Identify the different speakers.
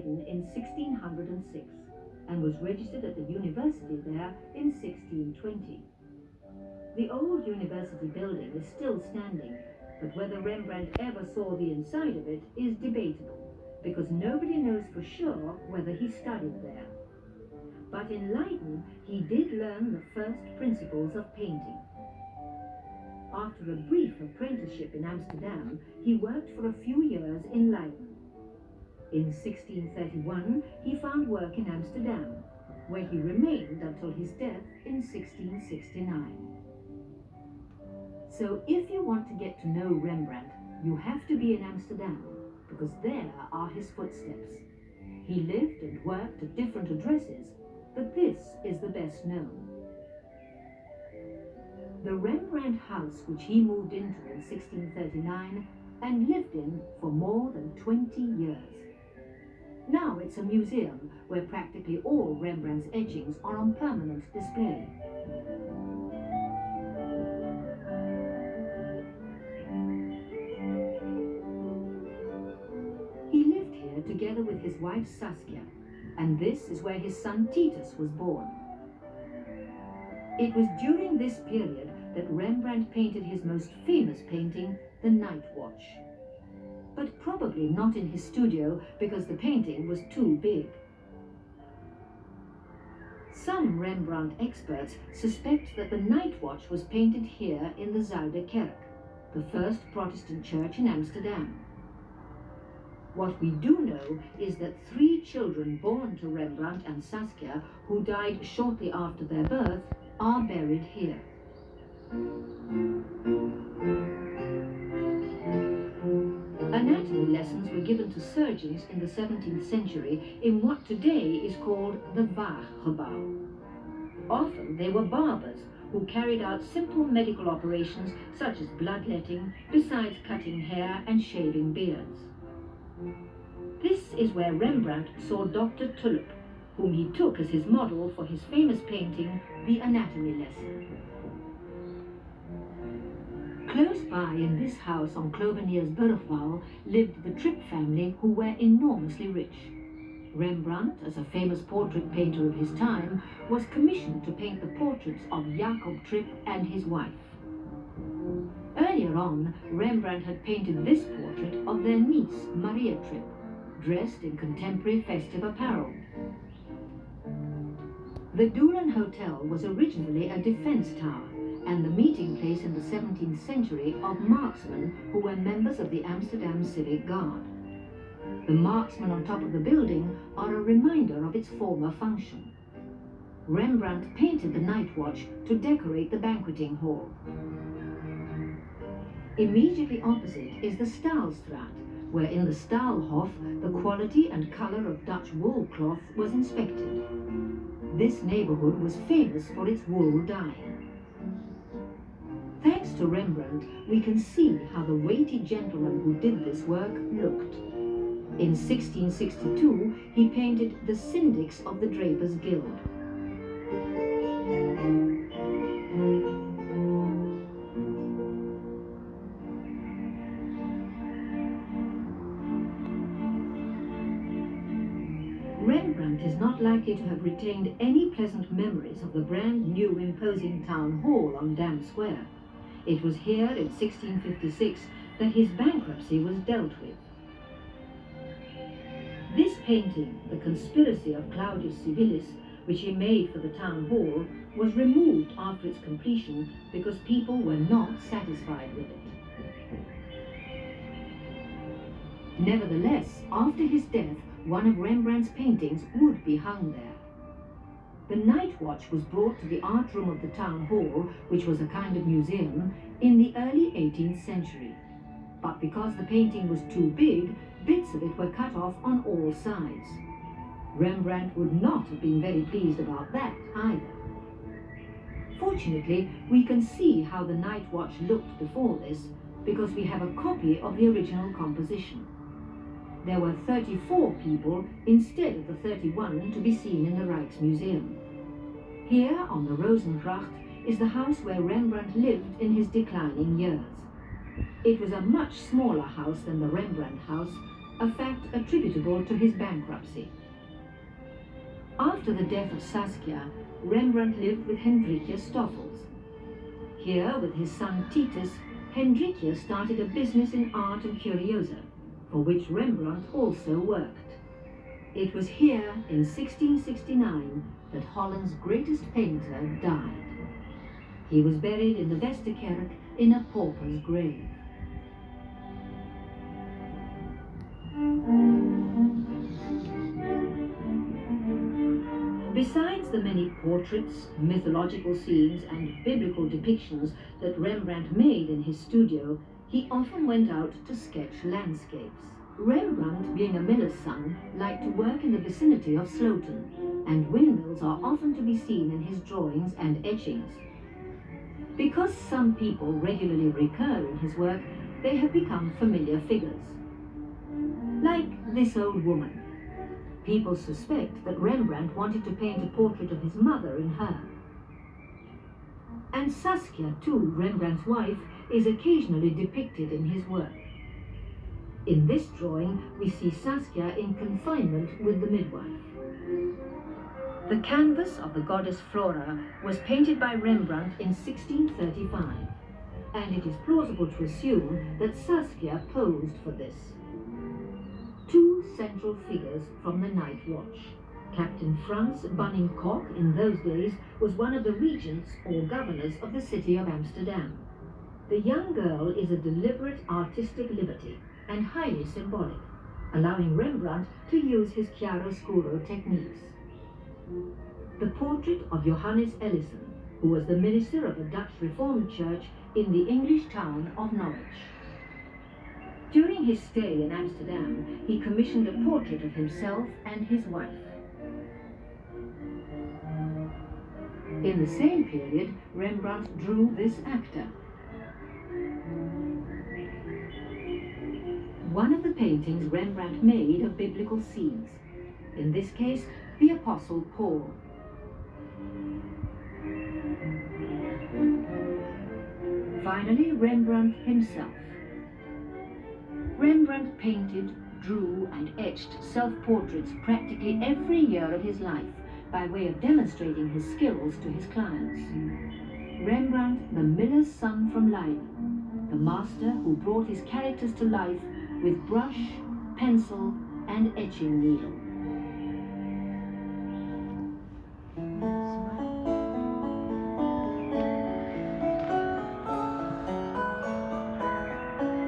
Speaker 1: Leiden in 1606 and was registered at the university there in 1620. The old university building is still standing, but whether Rembrandt ever saw the inside of it is debatable, because nobody knows for sure whether he studied there. But in Leiden, he did learn the first principles of painting. After a brief apprenticeship in Amsterdam, he worked for a few years in Leiden. In 1631, he found work in Amsterdam, where he remained until his death in 1669. So if you want to get to know Rembrandt, you have to be in Amsterdam, because there are his footsteps. He lived and worked at different addresses, but this is the best known. The Rembrandt House, which he moved into in 1639 and lived in for more than 20 years. Now it's a museum where practically all Rembrandt's etchings are on permanent display. He lived here together with his wife Saskia, and this is where his son Titus was born. It was during this period that Rembrandt painted his most famous painting, The Night Watch. But probably not in his studio, because the painting was too big. Some Rembrandt experts suspect that the Night Watch was painted here in the Zuiderkerk, the first Protestant church in Amsterdam. What we do know is that 3 children born to Rembrandt and Saskia, who died shortly after their birth, are buried here. Anatomy lessons were given to surgeons in the 17th century in what today is called the Waaggebouw. Often they were barbers who carried out simple medical operations such as bloodletting, besides cutting hair and shaving beards. This is where Rembrandt saw Dr. Tulip, whom he took as his model for his famous painting, The Anatomy Lesson. Close by in this house on Cloveniersburgwal lived the Tripp family, who were enormously rich. Rembrandt, as a famous portrait painter of his time, was commissioned to paint the portraits of Jacob Tripp and his wife. Earlier on, Rembrandt had painted this portrait of their niece, Maria Tripp, dressed in contemporary festive apparel. The Dulan Hotel was originally a defense tower and the meeting place in the 17th century of marksmen who were members of the Amsterdam Civic Guard. The marksmen on top of the building are a reminder of its former function. Rembrandt painted the Night Watch to decorate the banqueting hall. Immediately opposite is the Staalstraat, where in the Staalhof the quality and colour of Dutch wool cloth was inspected. This neighbourhood was famous for its wool dyeing. Thanks to Rembrandt, we can see how the weighty gentleman who did this work looked. In 1662, he painted the Syndics of the Drapers' Guild. Rembrandt is not likely to have retained any pleasant memories of the brand new imposing town hall on Dam Square. It was here in 1656 that his bankruptcy was dealt with. This painting, The Conspiracy of Claudius Civilis, which he made for the town hall, was removed after its completion because people were not satisfied with it. Nevertheless, after his death, one of Rembrandt's paintings would be hung there. The Night Watch was brought to the art room of the town hall, which was a kind of museum, in the early 18th century. But because the painting was too big, bits of it were cut off on all sides. Rembrandt would not have been very pleased about that either. Fortunately, we can see how the Night Watch looked before this, because we have a copy of the original composition. There were 34 people instead of the 31 to be seen in the Rijksmuseum. Here, on the Rozengracht, is the house where Rembrandt lived in his declining years. It was a much smaller house than the Rembrandt house, a fact attributable to his bankruptcy. After the death of Saskia, Rembrandt lived with Hendrikje Stoffels. Here, with his son Titus, Hendrikje started a business in art and curiosa, for which Rembrandt also worked. It was here, in 1669, that Holland's greatest painter died. He was buried in the Westerkerk in a pauper's grave. Besides the many portraits, mythological scenes, and biblical depictions that Rembrandt made in his studio, he often went out to sketch landscapes. Rembrandt, being a miller's son, liked to work in the vicinity of Sloten, and windmills are often to be seen in his drawings and etchings. Because some people regularly recur in his work, they have become familiar figures. Like this old woman. People suspect that Rembrandt wanted to paint a portrait of his mother in her. And Saskia, too, Rembrandt's wife, is occasionally depicted in his work. In this drawing, we see Saskia in confinement with the midwife. The canvas of the goddess Flora was painted by Rembrandt in 1635, and it is plausible to assume that Saskia posed for this. Two central figures from the night watch. Captain Frans Bunning-Koch, in those days, was one of the regents or governors of the city of Amsterdam. The young girl is a deliberate artistic liberty and highly symbolic, allowing Rembrandt to use his chiaroscuro techniques. The portrait of Johannes Ellison, who was the minister of a Dutch Reformed church in the English town of Norwich. During his stay in Amsterdam, he commissioned a portrait of himself and his wife. In the same period, Rembrandt drew this actor. One of the paintings Rembrandt made of biblical scenes, in this case, the Apostle Paul. Finally, Rembrandt himself. Rembrandt painted, drew, and etched self-portraits practically every year of his life by way of demonstrating his skills to his clients. Rembrandt, the miller's son from Leiden, the master who brought his characters to life with brush, pencil, and etching needle.